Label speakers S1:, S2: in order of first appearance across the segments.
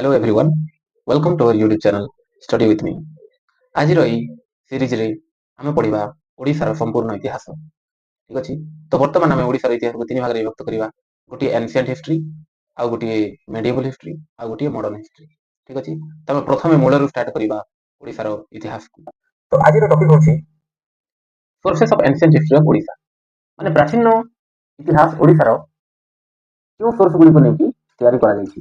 S1: Hello everyone, welcome to our YouTube channel Study with me. ଆଜିର ଏଇ ସିରିଜରେ ଆମେ ପଢିବା ଓଡ଼ିଶାର ସମ୍ପୂର୍ଣ୍ଣ ଇତିହାସ। ଠିକ ଅଛି, ତ ବର୍ତ୍ତମାନ ଆମେ ଓଡ଼ିଶାର ଇତିହାସକୁ ତିନି ଭାଗରେ ବିଭକ୍ତ କରିବା। ଗୋଟିଏ ଏନସିଏଣ୍ଟ ହିଷ୍ଟ୍ରି, ଆଉ ଗୋଟିଏ ମେଡିଏଭାଲ ହିଷ୍ଟ୍ରି, ଆଉ ଗୋଟିଏ ମଡର୍ନ ହିଷ୍ଟ୍ରି। ଠିକ ଅଛି, ତ ଆମେ ପ୍ରଥମେ ମୂଳରୁ ଷ୍ଟାର୍ଟ କରିବା ଓଡ଼ିଶାର ଇତିହାସକୁ। ତ ଆଜିର ଟପିକ ହେଉଛି sources of ancient history of Odisha, ମାନେ ପ୍ରାଚୀନ ଇତିହାସ ଓଡ଼ିଶାର କେଉଁ ସୋର୍ସ ଗୁଡ଼ିକୁ ନେଇକି ତିଆରି କରାଯାଇଛି।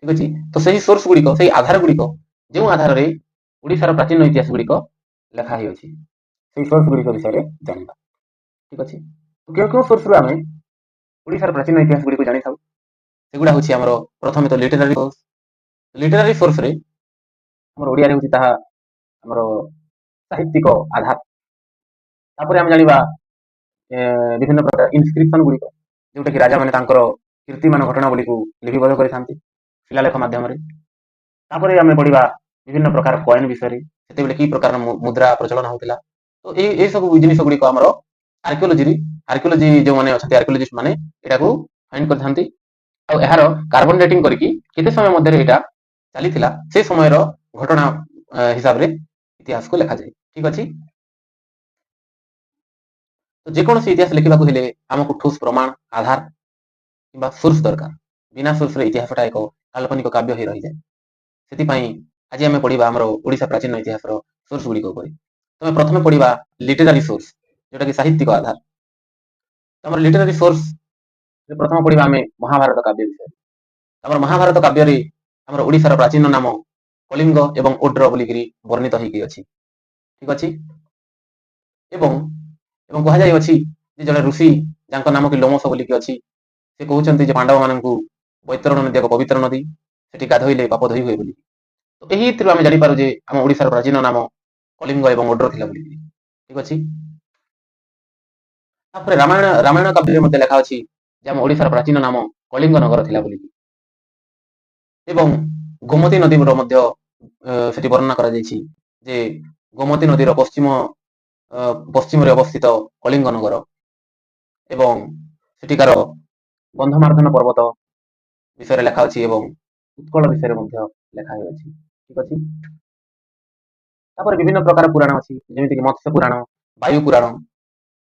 S1: ଠିକ ଅଛି, ତ ସେହି ସୋର୍ସ ଗୁଡ଼ିକ, ସେହି ଆଧାର ଗୁଡ଼ିକ ଯେଉଁ ଆଧାରରେ ଓଡ଼ିଶାର ପ୍ରାଚୀନ ଇତିହାସ ଗୁଡ଼ିକ ଲେଖା ହୋଇଅଛି, ସେହି ସୋର୍ସ ଗୁଡ଼ିକ ବିଷୟରେ ଜାଣିବା। ଠିକ ଅଛି, କେଉଁ କେଉଁ ସୋର୍ସରୁ ଆମେ ଓଡ଼ିଶାର ପ୍ରାଚୀନ ଇତିହାସ ଗୁଡ଼ିକୁ ଜାଣିଥାଉ, ସେଗୁଡ଼ା ହେଉଛି ଆମର ପ୍ରଥମେ ତ ଲିଟେରାରୀ ସୋର୍ସ। ଲିଟେରାରୀ ସୋର୍ସରେ ଆମର ଓଡ଼ିଆରେ ହେଉଛି ତାହା ଆମର ସାହିତ୍ୟିକ ଆଧାର। ତାପରେ ଆମେ ଜାଣିବା ବିଭିନ୍ନ ପ୍ରକାର ଇନସ୍କ୍ରିପସନ ଗୁଡ଼ିକ, ଯେଉଁଟାକି ରାଜାମାନେ ତାଙ୍କର କୀର୍ତ୍ତିମାନ ଘଟଣାବଳୀକୁ ଲିପିବଦ୍ଧ କରିଥାନ୍ତି ଶିଳାଲେଖ ମାଧ୍ୟମରେ। ତାପରେ ଆମେ ପଢିବା ବିଭିନ୍ନ ପ୍ରକାର କଏନ ବିଷୟରେ, ସେତେବେଳେ କି ପ୍ରକାର ମୁଦ୍ରା ପ୍ରଚଳନ ହେଉଥିଲା। ତ ଏଇ ସବୁ ଜିନିଷ ଗୁଡ଼ିକ ଆମର ଆର୍କିଓଲୋଜି ଯେଉଁମାନେ ଅଛନ୍ତି ଆର୍କିଓଲୋଜିଷ୍ଟ ମାନେ ଏଟାକୁ ଫାଇଣ୍ଡ କରିଥାନ୍ତି, ଆଉ ଏହାର କାର୍ବନ ଡେଟିଂ କରିକି କେତେ ସମୟ ମଧ୍ୟରେ ଏଇଟା ଚାଲିଥିଲା ସେ ସମୟର ଘଟଣା ହିସାବରେ ଇତିହାସକୁ ଲେଖାଯାଏ। ଠିକ ଅଛି, ତ ଯେକୌଣସି ଇତିହାସ ଲେଖିବାକୁ ହେଲେ ଆମକୁ ଠୋସ୍ ପ୍ରମାଣ, ଆଧାର କିମ୍ବା ସୋର୍ସ ଦରକାର। ବିନା ସୋର୍ସରେ ଇତିହାସଟା ଏକ କାଳ୍ପନିକ କାବ୍ୟ ହୋଇ ରହିଯାଏ। ସେଥିପାଇଁ ଆଜି ଆମେ ପଢିବା ଆମର ଓଡ଼ିଶା ପ୍ରାଚୀନ ଇତିହାସର ସୋର୍ସ ଗୁଡ଼ିକ ଉପରେ। ତମେ ପ୍ରଥମେ ପଢିବା ଲିଟେରାରୀ ସୋର୍ସ, ଯୋଉଟାକି ସାହିତ୍ୟିକ ଆଧାର। ଆମର ଲିଟେରାରୀ ସୋର୍ସ ପ୍ରଥମ ପଢିବା ଆମେ ମହାଭାରତ କାବ୍ୟ ବିଷୟରେ। ଆମର ମହାଭାରତ କାବ୍ୟରେ ଆମର ଓଡ଼ିଶାର ପ୍ରାଚୀନ ନାମ କଳିଙ୍ଗ ଏବଂ ଓଡ୍ର ବୋଲିକିରି ବର୍ଣ୍ଣିତ ହେଇକି ଅଛି। ଠିକ ଅଛି, ଏବଂ କୁହାଯାଇଅଛି ଯେ ଜଣେ ଋଷି ଯାଙ୍କ ନାମ କି ଲୋମସ ବୋଲିକି ଅଛି, ସେ କହୁଛନ୍ତି ଯେ ପାଣ୍ଡବମାନଙ୍କୁ ବୈତରଣୀ ନଦୀ ଏକ ପବିତ୍ର ନଦୀ, ସେଠି ଗାଧୋଇଲେ ପାପ ଧୋଇ ହୁଏ ବୋଲି। ତ ଏହିଥିରୁ ଆମେ ଜାଣିପାରୁ ଯେ ଆମ ଓଡ଼ିଶାର ପ୍ରାଚୀନ ନାମ କଳିଙ୍ଗ ଏବଂ ଓଡ୍ର ଥିଲା ବୋଲିକି। ଠିକ ଅଛି, ତାପରେ ରାମାୟଣ କାବ୍ୟରେ ମଧ୍ୟ ଲେଖା ଅଛି ଯେ ଆମ ଓଡ଼ିଶାର ପ୍ରାଚୀନ ନାମ କଳିଙ୍ଗ ନଗର ଥିଲା ବୋଲିକି। ଏବଂ ଗୋମତୀ ନଦୀର ମଧ୍ୟ ସେଠି ବର୍ଣ୍ଣନା କରାଯାଇଛି ଯେ ଗୋମତୀ ନଦୀର ପଶ୍ଚିମରେ ଅବସ୍ଥିତ କଳିଙ୍ଗ ନଗର, ଏବଂ ସେଠିକାର ଗନ୍ଧମାର୍ଦ୍ଦନ ପର୍ବତ ବିଷୟରେ ଲେଖା ଅଛି ଏବଂ ଉତ୍କଳ ବିଷୟରେ ମଧ୍ୟ ଲେଖା ହୋଇଅଛି। ଠିକ ଅଛି, ତାପରେ ବିଭିନ୍ନ ପ୍ରକାର ପୁରାଣ ଅଛି, ଯେମିତିକି ମତ୍ସ୍ୟ ପୁରାଣ, ବାୟୁ ପୁରାଣ,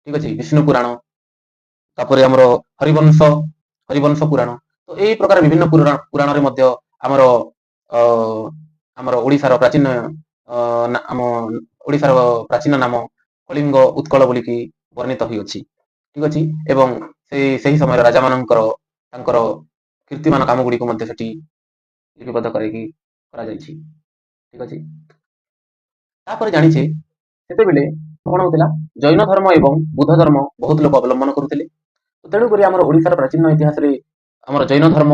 S1: ଠିକ ଅଛି, ବିଷ୍ଣୁ ପୁରାଣ, ତାପରେ ଆମର ହରିବଂଶ ପୁରାଣ। ତ ଏଇ ପ୍ରକାର ବିଭିନ୍ନ ପୁରାଣରେ ମଧ୍ୟ ଆମର ଓଡ଼ିଶାର ପ୍ରାଚୀନ ନାମ କଳିଙ୍ଗ ଉତ୍କଳ ବୋଲିକି ବର୍ଣ୍ଣିତ ହୋଇଅଛି। ଠିକ ଅଛି, ଏବଂ ସେହି ସମୟର ରାଜାମାନଙ୍କର ତାଙ୍କର କୀର୍ତ୍ତିମାନ କାମ ଗୁଡ଼ିକୁ ମଧ୍ୟ ସେଠି ଲିପିବଦ୍ଧ କରିକି କରାଯାଇଛି। ଠିକ ଅଛି, ତାପରେ ଜାଣିଛେ ସେତେବେଳେ କଣ ହଉଥିଲା, ଜୈନ ଧର୍ମ ଏବଂ ବୁଦ୍ଧ ଧର୍ମ ବହୁତ ଲୋକ ଅବଲମ୍ବନ କରୁଥିଲେ। ତେଣୁକରି ଆମର ଓଡ଼ିଶାର ପ୍ରାଚୀନ ଇତିହାସରେ ଆମର ଜୈନ ଧର୍ମ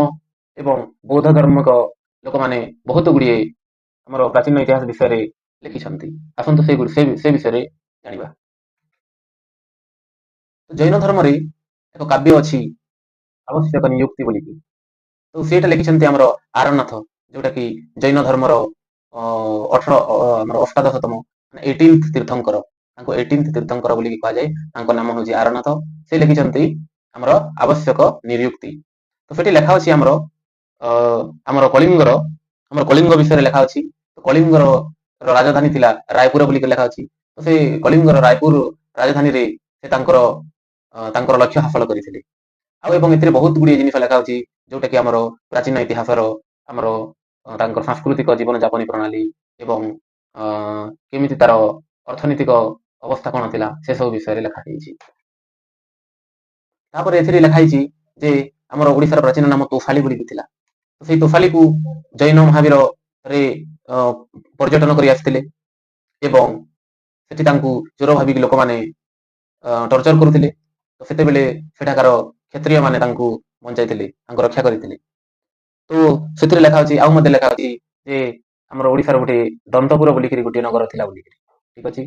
S1: ଏବଂ ବୌଦ୍ଧ ଧର୍ମକ ଲୋକମାନେ ବହୁତ ଗୁଡ଼ିଏ ଆମର ପ୍ରାଚୀନ ଇତିହାସ ବିଷୟରେ ଲେଖିଛନ୍ତି। ଆସନ୍ତୁ ସେ ବିଷୟରେ ଜାଣିବା। ଜୈନ ଧର୍ମରେ ଏକ କାବ୍ୟ ଅଛି ଆବଶ୍ୟକ ନିଯୁକ୍ତି ବୋଲିକି। ତ ସେଇଟା ଲେଖିଛନ୍ତି ଆମର ଆରନାଥ, ଯୋଉଟା କି ଜୈନ ଧର୍ମର ଆମର ଅଷ୍ଟାଦଶତମ 18th ତୀର୍ଥଙ୍କର, ତାଙ୍କୁ 18th ତୀର୍ଥଙ୍କର ବୋଲିକି କୁହାଯାଏ। ତାଙ୍କ ନାମ ହେଉଛି ଆରନାଥ। ସେ ଲେଖିଛନ୍ତି ଆମର ଆବଶ୍ୟକ ନିଯୁକ୍ତି। ତ ସେଠି ଲେଖା ଅଛି ଆମର କଳିଙ୍ଗ ବିଷୟରେ ଲେଖା ଅଛି। କଳିଙ୍ଗର ରାଜଧାନୀ ଥିଲା ରାୟପୁର ବୋଲିକି ଲେଖା ଅଛି। ତ ସେ କଳିଙ୍ଗର ରାୟପୁର ରାଜଧାନୀରେ ସେ ତାଙ୍କର ଲକ୍ଷ୍ୟ ହାସଲ କରିଥିଲେ। ଆଉ ଏବଂ ଏଥିରେ ବହୁତ ଗୁଡ଼ିଏ ଜିନିଷ ଲେଖା ଅଛି, ଯୋଉଟା କି ଆମର ପ୍ରାଚୀନ ଇତିହାସର ଆମର ତାଙ୍କର ସାଂସ୍କୃତିକ ଜୀବନ ଯାପନ ପ୍ରଣାଳୀ ଏବଂ କେମିତି ତାର ଅର୍ଥନୈତିକ ଅବସ୍ଥା କଣ ଥିଲା, ସେସବୁ ବିଷୟରେ ଲେଖା ହେଇଛି। ତାପରେ ଏଥିରେ ଲେଖା ହେଇଛି ଯେ ଆମର ଓଡ଼ିଶାର ପ୍ରାଚୀନ ନାମ ତୋଷାଳୀ ବୋଲିକି ଥିଲା। ସେଇ ତୋଷାଳୀକୁ ଜୈନ ମହାବୀରରେ ପର୍ଯ୍ୟଟନ କରି ଆସିଥିଲେ ଏବଂ ସେଠି ତାଙ୍କୁ ଚୋର ଭାବିକି ଲୋକମାନେ ଟର୍ଚର କରୁଥିଲେ। ତ ସେତେବେଳେ ସେଠାକାର କ୍ଷତ୍ରିୟ ମାନେ ତାଙ୍କୁ ବଞ୍ଚାଇଥିଲେ, ତାଙ୍କୁ ରକ୍ଷା କରିଥିଲେ। ତ ସେଥିରେ ଲେଖା ଅଛି, ଆଉ ମଧ୍ୟ ଲେଖା ଅଛି ଯେ ଆମର ଓଡ଼ିଶାର ଗୋଟେ ଦନ୍ତପୁର ବୋଲିକିରି ଗୋଟିଏ ନଗର ଥିଲା ବୋଲିକିରି। ଠିକ ଅଛି,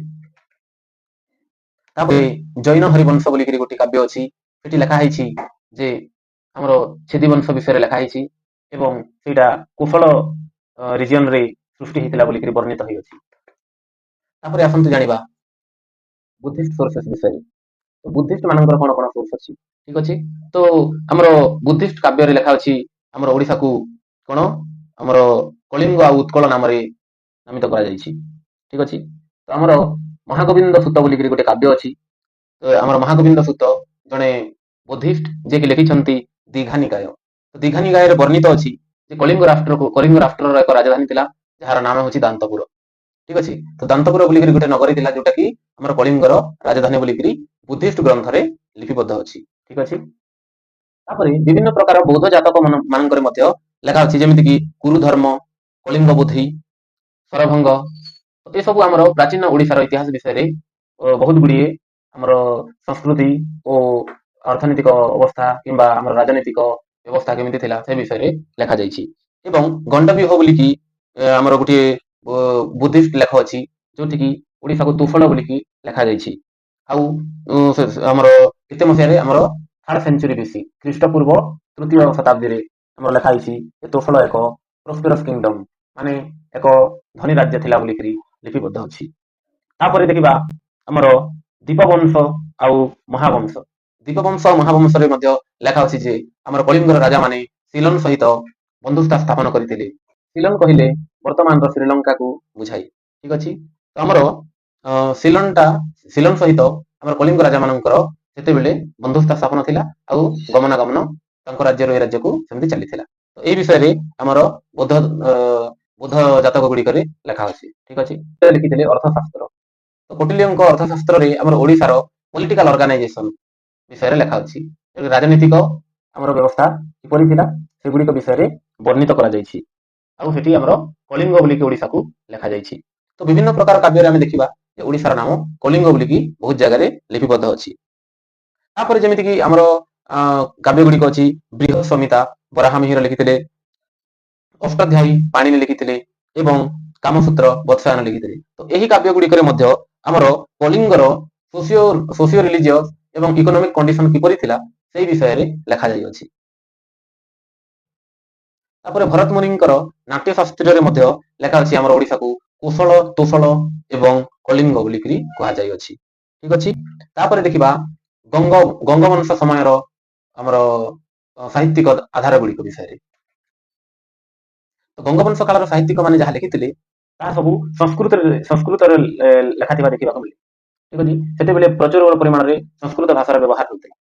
S1: ତାପରେ ଜୈନ ହରିବଂଶ ବୋଲିକିରି ଗୋଟିଏ କାବ୍ୟ ଅଛି। ସେଠି ଲେଖା ହେଇଛି ଯେ ଆମର ଛେଦିବଂଶ ବିଷୟରେ ଲେଖା ହେଇଛି ଏବଂ ସେଇଟା କୋଶଳ ରିଜିୟନରେ ସୃଷ୍ଟି ହେଇଥିଲା ବୋଲିକିରି ବର୍ଣ୍ଣିତ ହୋଇଅଛି। ତାପରେ ଆସନ୍ତୁ ଜାଣିବା ବୁଦ୍ଧିଷ୍ଟ ସୋର୍ସେସ୍ ବିଷୟରେ। ବୁଦ୍ଧିଷ୍ଟ ମାନଙ୍କର କଣ କଣ ସୋର୍ସ ଅଛି। ଠିକ ଅଛି, ତ ଆମର ବୁଦ୍ଧିଷ୍ଟ କାବ୍ୟରେ ଲେଖା ଅଛି ଆମର ଓଡ଼ିଶାକୁ କଣ ଆମର କଳିଙ୍ଗ ଆଉ ଉତ୍କଳ ନାମରେ ନାମିତ କରାଯାଇଛି। ଠିକ ଅଛି। ତ ଆମର ମହାଗୋବିନ୍ଦ ସୁତ ବୋଲିକିରି ଗୋଟେ କାବ୍ୟ ଅଛି। ତ ଆମର ମହାଗୋବିନ୍ଦ ସୁତ ଜଣେ ବୁଦ୍ଧିଷ୍ଟ ଯିଏକି ଲେଖିଛନ୍ତି ଦୀଘାନିକାୟ। ତ ଦୀଘାନିକାୟରେ ବର୍ଣ୍ଣିତ ଅଛି ଯେ କଳିଙ୍ଗ ରାଷ୍ଟ୍ରର ଏକ ରାଜଧାନୀ ଥିଲା ଯାହାର ନାମ ହେଉଛି ଦାନ୍ତପୁର। ଠିକ ଅଛି। ତ ଦାନ୍ତପୁର ବୋଲିକିରି ଗୋଟେ ନଗରୀ ଥିଲା ଯୋଉଟା କି ଆମର କଳିଙ୍ଗର ରାଜଧାନୀ ବୋଲିକିରି ବୁଦ୍ଧିଷ୍ଟ ଗ୍ରନ୍ଥରେ ଲିପିବଦ୍ଧ ଅଛି। ଠିକ ଅଛି। ତାପରେ ବିଭିନ୍ନ ପ୍ରକାର ବୌଦ୍ଧ ଜାତକ ମାନଙ୍କରେ ମଧ୍ୟ ଲେଖା ଅଛି ଯେମିତିକି କୁରୁ ଧର୍ମ, କଳିଙ୍ଗ ବୁଦ୍ଧି, ସରଭଙ୍ଗ। ଏସବୁ ଆମର ପ୍ରାଚୀନ ଓଡ଼ିଶାର ଇତିହାସ ବିଷୟରେ ବହୁତ ଗୁଡିଏ ଆମର ସଂସ୍କୃତି ଓ ଅର୍ଥନୈତିକ ଅବସ୍ଥା କିମ୍ବା ଆମର ରାଜନୈତିକ ବ୍ୟବସ୍ଥା କେମିତି ଥିଲା ସେ ବିଷୟରେ ଲେଖାଯାଇଛି। ଏବଂ ଗଣ୍ଡବ୍ୟୁହ ବୋଲିକି ଆମର ଗୋଟିଏ ବୁଦ୍ଧିଷ୍ଟ ଲେଖ ଅଛି ଯୋଉଠିକି ଓଡ଼ିଶାକୁ ତୁଫଳ ବୋଲିକି ଲେଖାଯାଇଛି। ଆଉ ଆମର କେତେ ମସିହାରେ ଆମର 3rd ସେଞ୍ଚୁରୀ BC ଖ୍ରୀଷ୍ଟପୂର୍ବ 3ୟ ଶତାବ୍ଦୀରେ ଆମର ଲେଖା ହେଇଛି ଯେ ତୋଫଳ ଏକ ପ୍ରୋସ୍ପେରସ୍ କିଙ୍ଗଡମ ମାନେ ଏକ ଧନୀ ରାଜ୍ୟ ଥିଲା ବୋଲିକିରି ଲିପିବଦ୍ଧ ଅଛି। ତାପରେ ଦେଖିବା ଆମର ଦୀପବଂଶ ଆଉ ମହାବଂଶ। ଦୀପବଂଶ ଆଉ ମହାବଂଶରେ ମଧ୍ୟ ଲେଖା ଅଛି ଯେ ଆମର କଳିଙ୍ଗର ରାଜାମାନେ ସିଲନ ସହିତ ବନ୍ଧୁତା ସ୍ଥାପନ କରିଥିଲେ। ସିଲନ କହିଲେ ବର୍ତ୍ତମାନର ଶ୍ରୀଲଙ୍କାକୁ ବୁଝାଇ। ଠିକ ଅଛି। ତ ଆମର ସିଲନ ସହିତ ଆମର କଳିଙ୍ଗ ରାଜାମାନଙ୍କର ସେତେବେଳେ ବନ୍ଧୁତା ସ୍ଥାପନ ଥିଲା ଆଉ ଗମନାଗମନ ତାଙ୍କ ରାଜ୍ୟରୁ ଏ ରାଜ୍ୟକୁ ସେମିତି ଚାଲିଥିଲା। ତ ଏଇ ବିଷୟରେ ଆମର ବୌଦ୍ଧ ଜାତକ ଗୁଡିକରେ ଲେଖା ଅଛି। ଠିକ ଅଛି। ଲେଖିଥିଲେ ଅର୍ଥଶାସ୍ତ୍ର। ତ କୌଟିଲ୍ୟଙ୍କ ଅର୍ଥଶାସ୍ତ୍ରରେ ଆମର ଓଡ଼ିଶାର ପଲିଟିକାଲ ଅର୍ଗାନାଇଜେସନ ବିଷୟରେ ଲେଖା ଅଛି। ରାଜନୈତିକ ଆମର ବ୍ୟବସ୍ଥା କିପରି ଥିଲା ସେଗୁଡିକ ବିଷୟରେ ବର୍ଣ୍ଣିତ କରାଯାଇଛି। ଆଉ ସେଠି ଆମର କଳିଙ୍ଗ ବୋଲିକି ଓଡ଼ିଶାକୁ ଲେଖାଯାଇଛି। ତ ବିଭିନ୍ନ ପ୍ରକାର କାବ୍ୟରେ ଆମେ ଦେଖିବା ଯେ ଓଡ଼ିଶାର ନାମ କଳିଙ୍ଗ ବୋଲିକି ବହୁତ ଜାଗାରେ ଲିପିବଦ୍ଧ ଅଛି। ତାପରେ ଯେମିତିକି ଆମର କାବ୍ୟ ଗୁଡିକ ଅଛି ବୃହତ ସଂହିତା ବରାହମିହିର ଲେଖିଥିଲେ, ଅଷ୍ଟାଧ୍ୟାୟୀ ପାଣିନି ଲେଖିଥିଲେ ଏବଂ କାମସୂତ୍ର ବତ୍ସାୟନ ଲେଖିଥିଲେ। ତ ଏହି କାବ୍ୟ ଗୁଡିକରେ ମଧ୍ୟ ଆମର କଳିଙ୍ଗର ସୋସିଓ ରିଲିଜିୟସ ଏବଂ ଇକୋନୋମିକ କଣ୍ଡିସନ କିପରି ଥିଲା ସେଇ ବିଷୟରେ ଲେଖାଯାଇଅଛି। ତାପରେ ଭରତ ମୁନିଙ୍କର ନାଟ୍ୟଶାସ୍ତ୍ରରେ ମଧ୍ୟ ଲେଖା ଅଛି ଆମର ଓଡ଼ିଶାକୁ କୋଶଳ, ତୋଷଳ ଏବଂ କଳିଙ୍ଗ ବୋଲିକିରି କୁହାଯାଇଅଛି। ଠିକ ଅଛି। ତାପରେ ଦେଖିବା ଗଙ୍ଗବଂଶ ସମୟର ଆମର ସାହିତ୍ୟିକ ଆଧାର ଗୁଡିକ ବିଷୟରେ। ଗଙ୍ଗବଂଶ କାଳର ସାହିତ୍ୟିକ ମାନେ ଯାହା ଲେଖିଥିଲେ ତାହା ସବୁ ସଂସ୍କୃତରେ ଲେଖାଥିବା ଦେଖିବାକୁ ମିଳେ। ଠିକ ଅଛି। ସେତେବେଳେ ପ୍ରଚୁର ପରିମାଣରେ ସଂସ୍କୃତ ଭାଷାର ବ୍ୟବହାର ହେଉଥିଲା।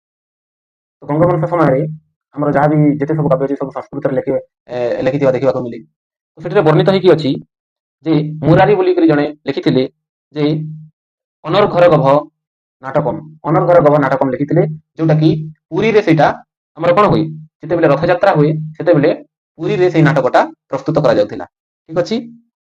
S1: ଗଙ୍ଗବଂଶ ସମୟରେ ଆମର ଯାହା ବି ଯେତେ ସବୁ କାବ୍ୟ ଅଛି ସବୁ ସଂସ୍କୃତରେ ଲେଖିଥିବା ଦେଖିବାକୁ ମିଳେ। ସେଠାରେ ବର୍ଣ୍ଣିତ ହେଇକି ଅଛି ଯେ ମୁରାରୀ ବୋଲିକରି ଜଣେ ଲେଖିଥିଲେ ଯେ ଅନର୍ଘର ଗଭ ନାଟକମ୍ ଲେଖିଥିଲେ ଯୋଉଟା କି ପୁରୀରେ ସେଇଟା ଆମର କଣ ହୁଏ ଯେତେବେଳେ ରଥଯାତ୍ରା ହୁଏ ସେତେବେଳେ ପୁରୀରେ ସେଇ ନାଟକଟା ପ୍ରସ୍ତୁତ କରାଯାଉଥିଲା। ଠିକ ଅଛି।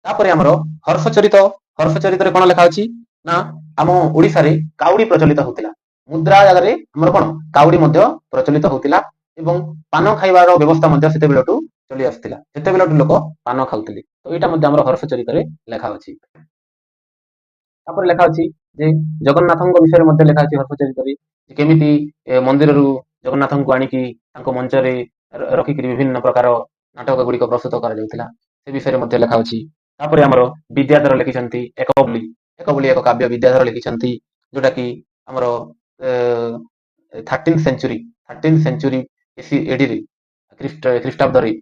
S1: ତାପରେ ଆମର ହର୍ଷଚରିତରେ କଣ ଲେଖା ଅଛି ନା ଆମ ଓଡ଼ିଶାରେ କାଉଡି ପ୍ରଚଳିତ ହଉଥିଲା। ମୁଦ୍ରା ଜାଗାରେ ଆମର କଣ କାଉଡି ମଧ୍ୟ ପ୍ରଚଳିତ ହଉଥିଲା ଏବଂ ପାନ ଖାଇବାର ବ୍ୟବସ୍ଥା ମଧ୍ୟ ସେତେବେଳଠୁ ଚଳି ଆସୁଥିଲା। ସେତେବେଳଠୁ ଲୋକ ପାନ ଖାଉଥିଲେ। ତ ଏଇଟା ମଧ୍ୟ ଆମର ହର୍ଷଚରିତରେ ଲେଖା ଅଛି। ତାପରେ ଲେଖା ଅଛି ଯେ ଜଗନ୍ନାଥଙ୍କ ବିଷୟରେ ମଧ୍ୟ ଲେଖା ଅଛି ହର୍ଷଚରିତରେ କେମିତି ମନ୍ଦିରରୁ ଜଗନ୍ନାଥଙ୍କୁ ଆଣିକି ତାଙ୍କ ମଞ୍ଚରେ ରଖିକିରି ବିଭିନ୍ନ ପ୍ରକାର ନାଟକ ଗୁଡିକ ପ୍ରସ୍ତୁତ କରାଯାଉଥିଲା ସେ ବିଷୟରେ ମଧ୍ୟ ଲେଖା ଅଛି। ତାପରେ ଆମର ବିଦ୍ୟାଧର ଲେଖିଛନ୍ତି ଏକବୋଲି ଏକ କାବ୍ୟ ବିଦ୍ୟାଧର ଲେଖିଛନ୍ତି ଯୋଉଟା କି ଆମର 13th ସେଞ୍ଚୁରୀ ଏଡିରେ ଖ୍ରୀଷ୍ଟାବ୍ଦରେ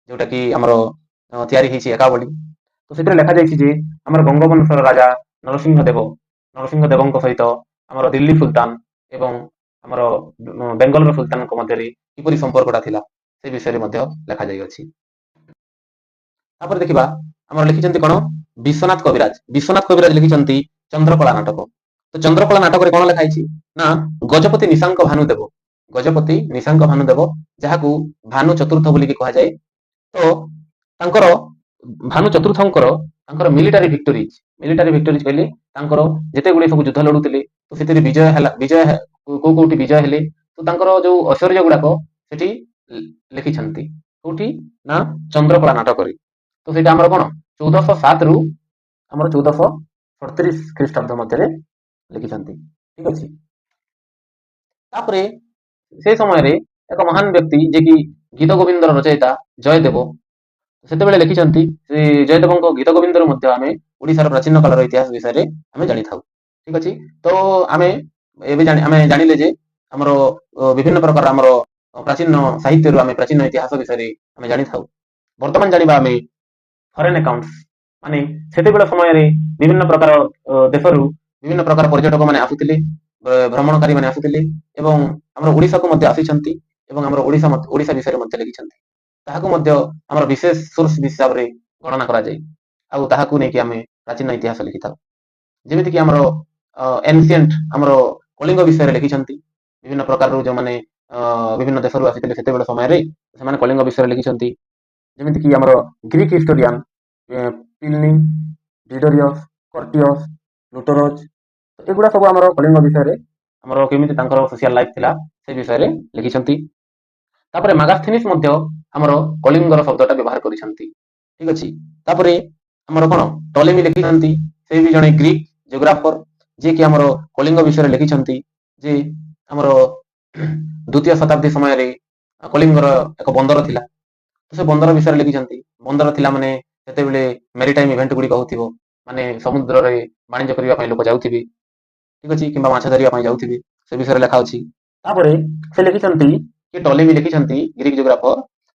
S1: ଯୋଉଟା କି ଆମର ତିଆରି ହେଇଛି ଏକାବଳି। ତ ସେଥିରେ ଲେଖାଯାଇଛି ଯେ ଆମର ଗଙ୍ଗବଂଶର ରାଜା ନରସିଂହ ଦେବଙ୍କ ସହିତ ଆମର ଦିଲ୍ଲୀ ସୁଲତାନ ଏବଂ ଆମର ବେଙ୍ଗଲର ସୁଲତାନଙ୍କ ମଧ୍ୟରେ କିପରି ସମ୍ପର୍କଟା ଥିଲା ସେ ବିଷୟରେ ମଧ୍ୟ ଲେଖାଯାଇଅଛି। ତାପରେ ଦେଖିବା ଆମର ଲେଖିଛନ୍ତି କଣ ବିଶ୍ୱନାଥ କବିରାଜ ଲେଖିଛନ୍ତି ଚନ୍ଦ୍ରକଳା ନାଟକ। ତ ଚନ୍ଦ୍ରକଳା ନାଟକରେ କଣ ଲେଖା ହେଇଛି ନା ଗଜପତି ନିଶାଙ୍କ ଭାନୁଦେବ ଯାହାକୁ ଭାନୁ ଚତୁର୍ଥ ବୋଲିକି କୁହାଯାଏ। ତ ତାଙ୍କର ଭାନୁ ଚତୁର୍ଥଙ୍କର ତାଙ୍କର ମିଲିଟାରୀ ଭିକ୍ଟୋରିଜ କହିଲେ ତାଙ୍କର ଯେତେ ଗୁଡିଏ ସବୁ ଯୁଦ୍ଧ ଲଢୁଥିଲେ ତ ସେଥିରେ କୋଉଠି ବିଜୟ ହେଲେ ତ ତାଙ୍କର ଯୋଉ ଐଶ୍ୱର୍ଯ୍ୟ ଗୁଡାକ ସେଠି ଲେଖିଛନ୍ତି କୋଉଠି ନା ଚନ୍ଦ୍ରକଳା ନାଟକରେ। ତ ସେଇଟା ଆମର କଣ 1407 ରୁ ଆମର 1437 ଖ୍ରୀଷ୍ଟାବ୍ଦ ମଧ୍ୟରେ ଲେଖିଛନ୍ତି। ଠିକ ଅଛି। ତାପରେ ସେ ସମୟରେ ଏକ ମହାନ ବ୍ୟକ୍ତି ଯିଏକି ଗୀତ ଗୋବିନ୍ଦର ରଚୟିତା ଜୟଦେବ ସେତେବେଳେ ଲେଖିଛନ୍ତି ସେ ଜୟଦେବଙ୍କ ଗୀତ ଗୋବିନ୍ଦରୁ ମଧ୍ୟ ଆମେ ଓଡ଼ିଶାର ପ୍ରାଚୀନ କାଳର ଇତିହାସ ବିଷୟରେ ଆମେ ଜାଣିଥାଉ। ଠିକ ଅଛି। ତ ଆମେ ଜାଣିଲେ ଯେ ଆମର ବିଭିନ୍ନ ପ୍ରକାର ଆମର ପ୍ରାଚୀନ ସାହିତ୍ୟରୁ ଆମେ ପ୍ରାଚୀନ ଇତିହାସ ବିଷୟରେ ଆମେ ଜାଣିଥାଉ ବର୍ତ୍ତମାନ ଜାଣିବା ଆମେ ଫରେନ୍ ଆକାଉଣ୍ଟସ୍ ମାନେ ସେତେବେଳେ ସମୟରେ ବିଭିନ୍ନ ପ୍ରକାର ଦେଶରୁ ବିଭିନ୍ନ ପ୍ରକାର ପର୍ଯ୍ୟଟକ ମାନେ ଆସୁଥିଲେ, ଭ୍ରମଣକାରୀ ମାନେ ଆସୁଥିଲେ ଏବଂ ଆମର ଓଡ଼ିଶାକୁ ମଧ୍ୟ ଆସିଛନ୍ତି ଏବଂ ଆମର ଓଡ଼ିଶା ବିଷୟରେ ମଧ୍ୟ ଲେଖିଛନ୍ତି। ତାହାକୁ ମଧ୍ୟ ଆମର ବିଶେଷ ସୋର୍ସ ହିସାବରେ ଗଣନା କରାଯାଏ ଆଉ ତାହାକୁ ନେଇକି ଆମେ ପ୍ରାଚୀନ ଇତିହାସ ଲେଖିଥାଉ। ଯେମିତିକି ଆମର ଏନସିଏଣ୍ଟ ଆମର କଳିଙ୍ଗ ବିଷୟରେ ଲେଖିଛନ୍ତି। ବିଭିନ୍ନ ପ୍ରକାରରୁ ଯେଉଁମାନେ ବିଭିନ୍ନ ଦେଶରୁ ଆସିଥିଲେ ସେତେବେଳେ ସମୟରେ ସେମାନେ କଳିଙ୍ଗ ବିଷୟରେ ଲେଖିଛନ୍ତି। ଯେମିତିକି ଆମର ଗ୍ରୀକ୍ ହିଷ୍ଟୋରିଆନ ପ୍ଲିନି, ଡିଡରିୟସ୍, କର୍ଟିୟସ୍, ଲୁଟୋରସ୍, ଏଗୁଡ଼ା ସବୁ ଆମର କଳିଙ୍ଗ ବିଷୟରେ ଆମର କେମିତି ତାଙ୍କର ସୋସିଆଲ ଲାଇଫ ଥିଲା ସେ ବିଷୟରେ ଲେଖିଛନ୍ତି। ତାପରେ ମାଗାସ୍ଥିନିସ୍ ମଧ୍ୟ ଆମର କଳିଙ୍ଗର ଶବ୍ଦଟା ବ୍ୟବହାର କରିଛନ୍ତି। ଠିକ ଅଛି। ତାପରେ ଆମର କଣ ଟଲେମି ଲେଖିଛନ୍ତି, ସେ ବି ଜଣେ ଗ୍ରୀକ୍ ଜିଓଗ୍ରାଫର ଯିଏକି ଆମର କଳିଙ୍ଗ ବିଷୟରେ ଲେଖିଛନ୍ତି ଯେ ଆମର ଦ୍ୱିତୀୟ ଶତାବ୍ଦୀ ସମୟରେ କଳିଙ୍ଗର ଏକ ବନ୍ଦର ଥିଲା। ସେ ବନ୍ଦର ବିଷୟରେ ଲେଖିଛନ୍ତି। ବନ୍ଦର ଥିଲା ମାନେ ସେତେବେଳେ ମେରିଟାଇମ୍ ଇଭେଣ୍ଟ ଗୁଡ଼ିକ ହଉଥିବ, ମାନେ ସମୁଦ୍ରରେ ବାଣିଜ୍ୟ କରିବା ପାଇଁ ଲୋକ ଯାଉଥିବେ, ଠିକ ଅଛି, କିମ୍ବା ମାଛ ଧରିବା ପାଇଁ ଯାଉଥିବେ, ସେ ବିଷୟରେ ଲେଖା ଅଛି। ତାପରେ ସେ ଲେଖିଛନ୍ତି କି ଟଲେମି ଲେଖିଛନ୍ତି ଗ୍ରୀକ୍ ଜିଓଗ୍ରାଫର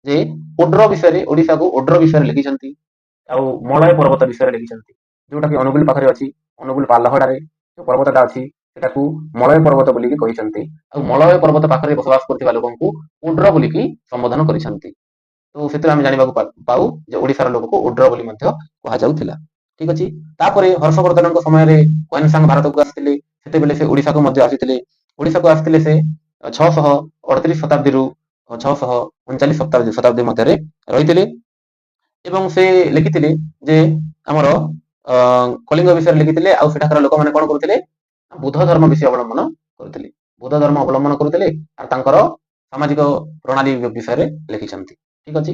S1: ଯେ ଓଡ୍ର ବିଷୟରେ, ଓଡ଼ିଶାକୁ ଓଡ୍ର ବିଷୟରେ ଲେଖିଛନ୍ତି ଆଉ ମଳୟ ପର୍ବତ ବିଷୟରେ ଲେଖିଛନ୍ତି, ଯୋଉଟାକି ଅନୁଗୁଳ ପାଖରେ ଅଛି। ଅନୁଗୁଳ ପାଲହଡାରେ ଯୋଉ ପର୍ବତଟା ଅଛି ସେଟାକୁ ମଳୟ ପର୍ବତ ବୋଲିକି କହିଛନ୍ତି ଆଉ ମଳୟ ପର୍ବତ ପାଖରେ ବସବାସ କରୁଥିବା ଲୋକଙ୍କୁ ଓଡ୍ର ବୋଲିକି ସମ୍ବୋଧନ କରିଛନ୍ତି। ତ ସେଥିରେ ଆମେ ଜାଣିବାକୁ ପାଉ ଯେ ଓଡ଼ିଶାର ଲୋକକୁ ଓଡ୍ର ବୋଲି ମଧ୍ୟ କୁହାଯାଉଥିଲା। ଠିକ ଅଛି। ତାପରେ ହର୍ଷବର୍ଦ୍ଧନଙ୍କ ସମୟରେ ହୁଏନସାଂ ଭାରତକୁ ଆସିଥିଲେ, ସେତେବେଳେ ସେ ଓଡ଼ିଶାକୁ ମଧ୍ୟ ଆସିଥିଲେ। ଓଡ଼ିଶାକୁ ଆସିଥିଲେ ସେ 638 ଶତାବ୍ଦୀରୁ 639 ଶତାବ୍ଦୀ ମଧ୍ୟରେ ରହିଥିଲେ ଏବଂ ସେ ଲେଖିଥିଲେ ଯେ ଆମର କଳିଙ୍ଗ ବିଷୟରେ ଲେଖିଥିଲେ ଆଉ ସେଠାକାର ଲୋକମାନେ କଣ କରୁଥିଲେ, ବୁଦ୍ଧ ଧର୍ମ ବିଷୟ ଅବଲମ୍ବନ କରୁଥିଲେ। ବୁଦ୍ଧ ଧର୍ମ ଅବଲମ୍ବନ କରୁଥିଲେ ଆଉ ତାଙ୍କର ସାମାଜିକ ପ୍ରଣାଳୀ ବିଷୟରେ ଲେଖିଛନ୍ତି। ଠିକ ଅଛି।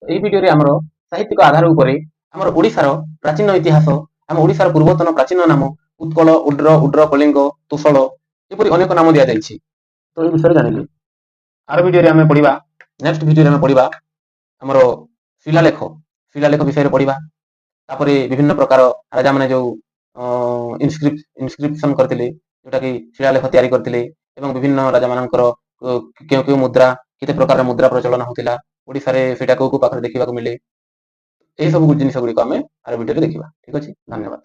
S1: ଏହି ଭିଡିଓରେ ଆମର ସାହିତ୍ୟିକ ଆଧାର ଉପରେ ଆମର ଓଡ଼ିଶାର ପ୍ରାଚୀନ ଇତିହାସ, ଆମ ଓଡ଼ିଶାର ପୂର୍ବତନ ପ୍ରାଚୀନ ନାମ ଉତ୍କଳ, ଉଡ୍ର, କଳିଙ୍ଗ, ତୋଷଳ ଏପରି ଅନେକ ନାମ ଦିଆଯାଇଛି। ତ ଏ ବିଷୟରେ ଜାଣିଲେ ଆର ଭିଡିଓରେ ଆମେ ପଢିବା, ନେକ୍ସଟ ଭିଡିଓରେ ଆମେ ପଢିବା ଆମର ଶିଳାଲେଖ ବିଷୟରେ ପଢିବା। ତାପରେ ବିଭିନ୍ନ ପ୍ରକାର ରାଜାମାନେ ଯୋଉ ଇନସ୍କ୍ରିପସନ କରିଥିଲେ, ଯୋଉଟାକି ଶିଳାଲେଖ ତିଆରି କରିଥିଲେ ଏବଂ ବିଭିନ୍ନ ରାଜାମାନଙ୍କର କେଉଁ କେଉଁ ମୁଦ୍ରା, କେତେ ପ୍ରକାର ମୁଦ୍ରା ପ୍ରଚଳନ ହଉଥିଲା ଓଡ଼ିଶାରେ, ସେଇଟା କୋଉ କୋଉ ପାଖରେ ଦେଖିବାକୁ ମିଳେ, ଏହି ସବୁ ଜିନିଷ ଗୁଡ଼ିକ ଆମେ ଆର ଭିଡିଓରେ ଦେଖିବା। ଠିକ ଅଛି, ଧନ୍ୟବାଦ।